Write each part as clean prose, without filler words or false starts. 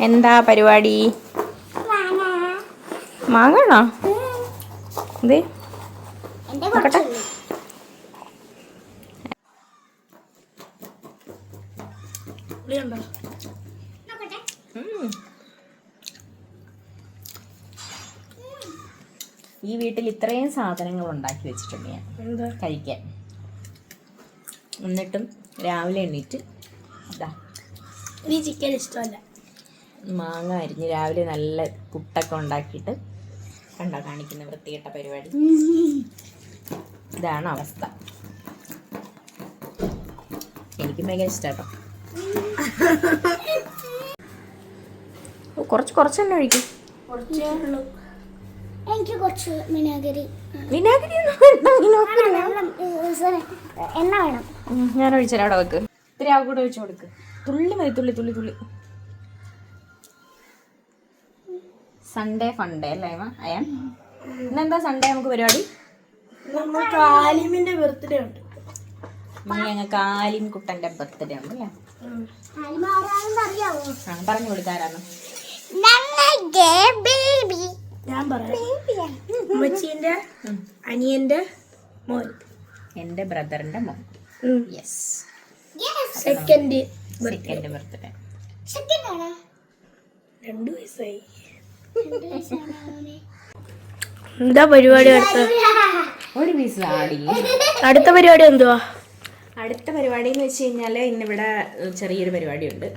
എന്താ പരിപാടി? മാങ്ങാണോ? ഇത് നോക്കട്ടെ. ഈ വീട്ടിൽ ഇത്രയും സാധനങ്ങൾ ഉണ്ടാക്കി വെച്ചിട്ടുണ്ട് ഞാൻ കഴിക്കാൻ. എന്നിട്ടും രാവിലെ എണീറ്റ് ഈ ചിക്കൻ ഇഷ്ടമല്ല. മാങ്ങ അരിഞ്ഞ് രാവിലെ നല്ല പുട്ടൊക്കെ ഉണ്ടാക്കിയിട്ട് കണ്ടോ കാണിക്കുന്ന വൃത്തികെട്ട പരിപാടി. ഇതാണ് അവസ്ഥ. എനിക്ക് ഭയങ്കര ഇഷ്ടട്ടോ. കുറച്ച് തന്നെ ഒഴിക്കും. എനിക്ക് കുറച്ച് വിനാഗിരി എണ്ണ വേണം. ഞാൻ ഒഴിച്ചരാ. അവിടെ വെക്ക്. ഇത്തിരി ആ കൂടെ ഒഴിച്ചു കൊടുക്ക്. തുള്ളി മതി, തുള്ളി തുള്ളി തുള്ളി. സൺഡേ ഫണ്ടേ അല്ലേ അയാൻ? ഇന്നെന്താ സൺഡേ നമുക്ക് പരിപാടി? കാലിമിന്റെ ബർത്ത്ഡേ ഉണ്ട്. ഞങ്ങൾക്ക് ആലിം കുട്ടന്റെ ബർത്ത്ഡേ ഉണ്ട് അല്ലേ? പറഞ്ഞു കൊടുക്കാരാന്ന് ഞാൻ പറയാം. ഉമ്മച്ചീന്റെ അനിയന്റെ മോൻ, എന്റെ ബ്രദറിന്റെ മോൻ. Yes, second birthday. 2 വയസ്സായി. എന്താ പരിപാടി? ഒരു പീസ് ആടി. അടുത്ത പരിപാടി എന്തുവാ? അടുത്ത പരിപാടി എന്ന് വെച്ച് കഴിഞ്ഞാൽ ഇന്നിവിടെ ചെറിയൊരു പരിപാടിയുണ്ട്.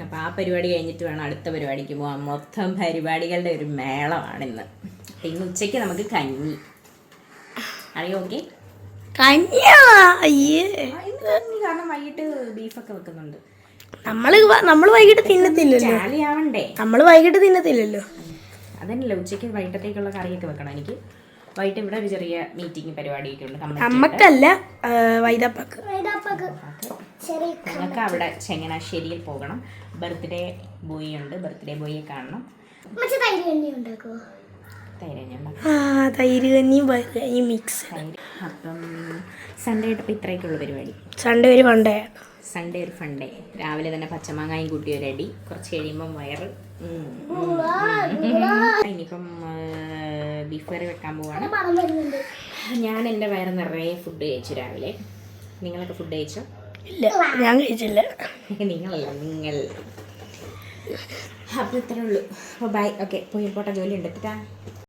അപ്പോൾ ആ പരിപാടി കഴിഞ്ഞിട്ട് വേണം അടുത്ത പരിപാടിക്ക് പോകാൻ. മൊത്തം പരിപാടികളുടെ ഒരു മേളമാണ് ഇന്ന്. അപ്പം ഇന്ന് ഉച്ചയ്ക്ക് നമുക്ക് കഞ്ഞി. അറിയോ? ഓക്കെ, കാരണം വൈകിട്ട് ബീഫൊക്കെ വെക്കുന്നുണ്ട്. നമ്മള് വൈകിട്ട് തിന്നത്തില്ലല്ലോ. ചാലിയാവണ്ടേ? നമ്മള് വൈകിട്ട് തിന്നത്തില്ലല്ലോ. അതന്നെയല്ല, ഉച്ചയ്ക്ക് വൈകിട്ടത്തേക്കുള്ള കറിയൊക്കെ വെക്കണം. എനിക്ക് വൈകിട്ട് ഇവിടെ ഒരു ചെറിയ മീറ്റിംഗ് പരിപാടിയൊക്കെ ഉണ്ട്. നമ്മക്കല്ല, വൈദപ്പക്ക്. ഞങ്ങൾക്ക് അവിടെ ചങ്ങനാശ്ശേരിയിൽ പോകണം. ബർത്ത്ഡേ ബോയ് ഉണ്ട്. ബർത്ത്ഡേ ബോയെ കാണണം. തൈര് കഞ്ഞിയും മിക്സ്. അപ്പം സൺഡേ ആയിട്ടിപ്പോൾ ഇത്രയൊക്കെയുള്ള പരിപാടി. സൺഡേ ഒരു ഫണ്ടേ. സൺഡേ ഒരു ഫണ്ടേ. രാവിലെ തന്നെ പച്ചമാങ്ങായും കൂട്ടി ഒരു അടി. കുറച്ച് കഴിയുമ്പം വയറ്. ഇനിയിപ്പം ബീഫ് കറി വെക്കാൻ പോവാണ്. ഞാൻ എൻ്റെ വയറ് നിറയെ ഫുഡ് കഴിച്ചു രാവിലെ. നിങ്ങളൊക്കെ ഫുഡ് കഴിച്ചോ? ഇല്ല, ഞാൻ കഴിച്ചില്ല. നിങ്ങളല്ല, നിങ്ങൾ. അപ്പോൾ ഇത്രേ ഉള്ളൂ. അപ്പോൾ ബൈ. ഓക്കെ, പോയി പോട്ടെ, ജോലി ഉണ്ട്.